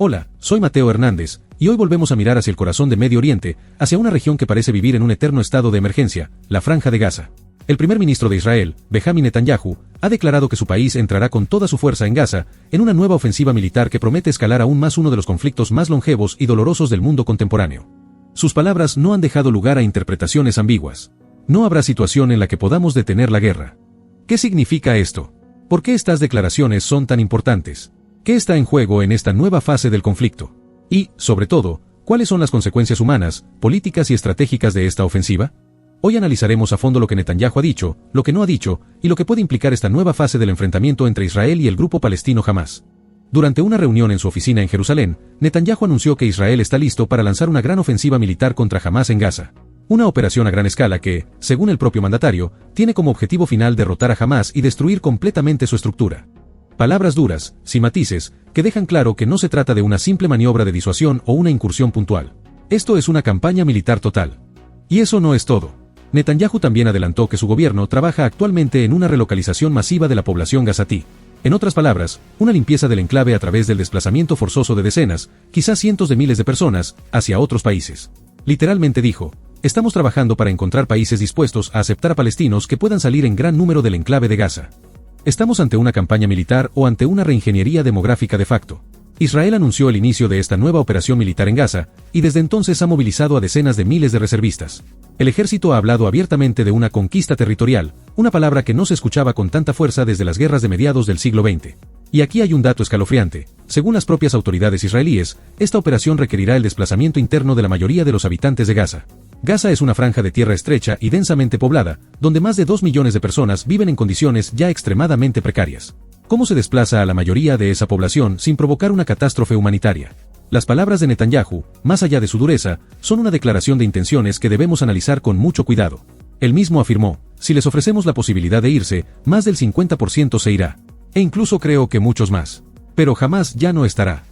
Hola, soy Mateo Hernández, y hoy volvemos a mirar hacia el corazón de Medio Oriente, hacia una región que parece vivir en un eterno estado de emergencia, la Franja de Gaza. El primer ministro de Israel, Benjamin Netanyahu, ha declarado que su país entrará con toda su fuerza en Gaza, en una nueva ofensiva militar que promete escalar aún más uno de los conflictos más longevos y dolorosos del mundo contemporáneo. Sus palabras no han dejado lugar a interpretaciones ambiguas. No habrá situación en la que podamos detener la guerra. ¿Qué significa esto? ¿Por qué estas declaraciones son tan importantes? ¿Qué está en juego en esta nueva fase del conflicto? Y, sobre todo, ¿cuáles son las consecuencias humanas, políticas y estratégicas de esta ofensiva? Hoy analizaremos a fondo lo que Netanyahu ha dicho, lo que no ha dicho, y lo que puede implicar esta nueva fase del enfrentamiento entre Israel y el grupo palestino Hamás. Durante una reunión en su oficina en Jerusalén, Netanyahu anunció que Israel está listo para lanzar una gran ofensiva militar contra Hamás en Gaza. Una operación a gran escala que, según el propio mandatario, tiene como objetivo final derrotar a Hamás y destruir completamente su estructura. Palabras duras, sin matices, que dejan claro que no se trata de una simple maniobra de disuasión o una incursión puntual. Esto es una campaña militar total. Y eso no es todo. Netanyahu también adelantó que su gobierno trabaja actualmente en una relocalización masiva de la población gazatí. En otras palabras, una limpieza del enclave a través del desplazamiento forzoso de decenas, quizás cientos de miles de personas, hacia otros países. Literalmente dijo: estamos trabajando para encontrar países dispuestos a aceptar a palestinos que puedan salir en gran número del enclave de Gaza. ¿Estamos ante una campaña militar o ante una reingeniería demográfica de facto? Israel anunció el inicio de esta nueva operación militar en Gaza, y desde entonces ha movilizado a decenas de miles de reservistas. El ejército ha hablado abiertamente de una conquista territorial, una palabra que no se escuchaba con tanta fuerza desde las guerras de mediados del siglo XX. Y aquí hay un dato escalofriante. Según las propias autoridades israelíes, esta operación requerirá el desplazamiento interno de la mayoría de los habitantes de Gaza. Gaza es una franja de tierra estrecha y densamente poblada, donde más de 2 millones de personas viven en condiciones ya extremadamente precarias. ¿Cómo se desplaza a la mayoría de esa población sin provocar una catástrofe humanitaria? Las palabras de Netanyahu, más allá de su dureza, son una declaración de intenciones que debemos analizar con mucho cuidado. Él mismo afirmó: si les ofrecemos la posibilidad de irse, más del 50% se irá. E incluso creo que muchos más. Pero jamás ya no estará.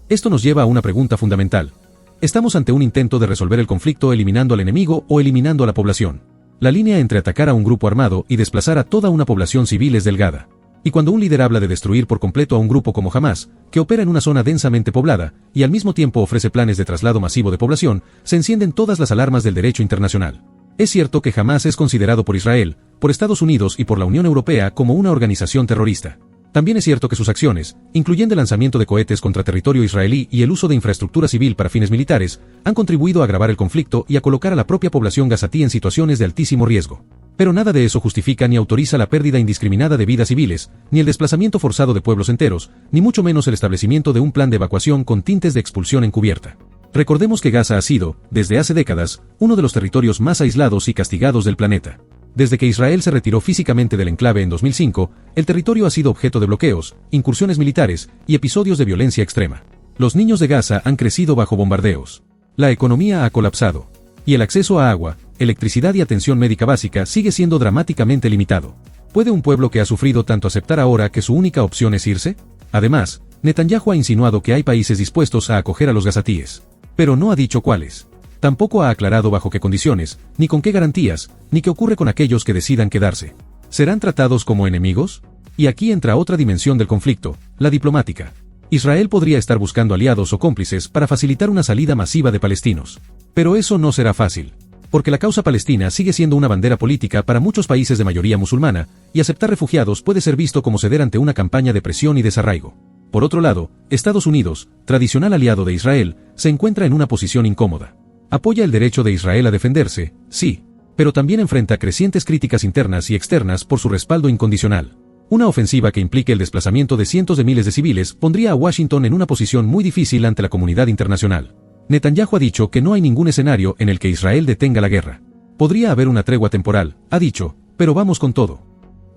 Esto nos lleva a una pregunta fundamental. ¿Estamos ante un intento de resolver el conflicto eliminando al enemigo o eliminando a la población? La línea entre atacar a un grupo armado y desplazar a toda una población civil es delgada. Y cuando un líder habla de destruir por completo a un grupo como Hamás, que opera en una zona densamente poblada, y al mismo tiempo ofrece planes de traslado masivo de población, se encienden todas las alarmas del derecho internacional. Es cierto que Hamás es considerado por Israel, por Estados Unidos y por la Unión Europea como una organización terrorista. También es cierto que sus acciones, incluyendo el lanzamiento de cohetes contra territorio israelí y el uso de infraestructura civil para fines militares, han contribuido a agravar el conflicto y a colocar a la propia población gazatí en situaciones de altísimo riesgo. Pero nada de eso justifica ni autoriza la pérdida indiscriminada de vidas civiles, ni el desplazamiento forzado de pueblos enteros, ni mucho menos el establecimiento de un plan de evacuación con tintes de expulsión encubierta. Recordemos que Gaza ha sido, desde hace décadas, uno de los territorios más aislados y castigados del planeta. Desde que Israel se retiró físicamente del enclave en 2005, el territorio ha sido objeto de bloqueos, incursiones militares y episodios de violencia extrema. Los niños de Gaza han crecido bajo bombardeos. La economía ha colapsado. Y el acceso a agua, electricidad y atención médica básica sigue siendo dramáticamente limitado. ¿Puede un pueblo que ha sufrido tanto aceptar ahora que su única opción es irse? Además, Netanyahu ha insinuado que hay países dispuestos a acoger a los gazatíes. Pero no ha dicho cuáles. Tampoco ha aclarado bajo qué condiciones, ni con qué garantías, ni qué ocurre con aquellos que decidan quedarse. ¿Serán tratados como enemigos? Y aquí entra otra dimensión del conflicto, la diplomática. Israel podría estar buscando aliados o cómplices para facilitar una salida masiva de palestinos. Pero eso no será fácil. Porque la causa palestina sigue siendo una bandera política para muchos países de mayoría musulmana, y aceptar refugiados puede ser visto como ceder ante una campaña de presión y desarraigo. Por otro lado, Estados Unidos, tradicional aliado de Israel, se encuentra en una posición incómoda. Apoya el derecho de Israel a defenderse, sí, pero también enfrenta crecientes críticas internas y externas por su respaldo incondicional. Una ofensiva que implique el desplazamiento de cientos de miles de civiles pondría a Washington en una posición muy difícil ante la comunidad internacional. Netanyahu ha dicho que no hay ningún escenario en el que Israel detenga la guerra. Podría haber una tregua temporal, ha dicho, pero vamos con todo.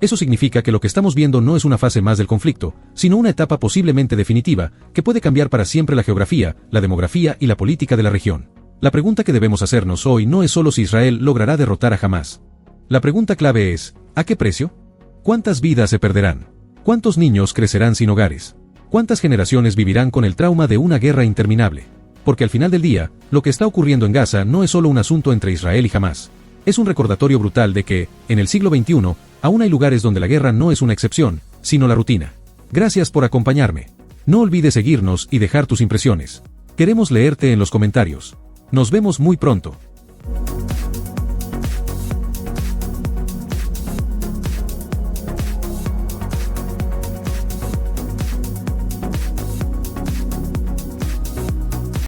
Eso significa que lo que estamos viendo no es una fase más del conflicto, sino una etapa posiblemente definitiva, que puede cambiar para siempre la geografía, la demografía y la política de la región. La pregunta que debemos hacernos hoy no es solo si Israel logrará derrotar a Hamás. La pregunta clave es, ¿a qué precio? ¿Cuántas vidas se perderán? ¿Cuántos niños crecerán sin hogares? ¿Cuántas generaciones vivirán con el trauma de una guerra interminable? Porque al final del día, lo que está ocurriendo en Gaza no es solo un asunto entre Israel y Hamás. Es un recordatorio brutal de que, en el siglo XXI, aún hay lugares donde la guerra no es una excepción, sino la rutina. Gracias por acompañarme. No olvides seguirnos y dejar tus impresiones. Queremos leerte en los comentarios. Nos vemos muy pronto.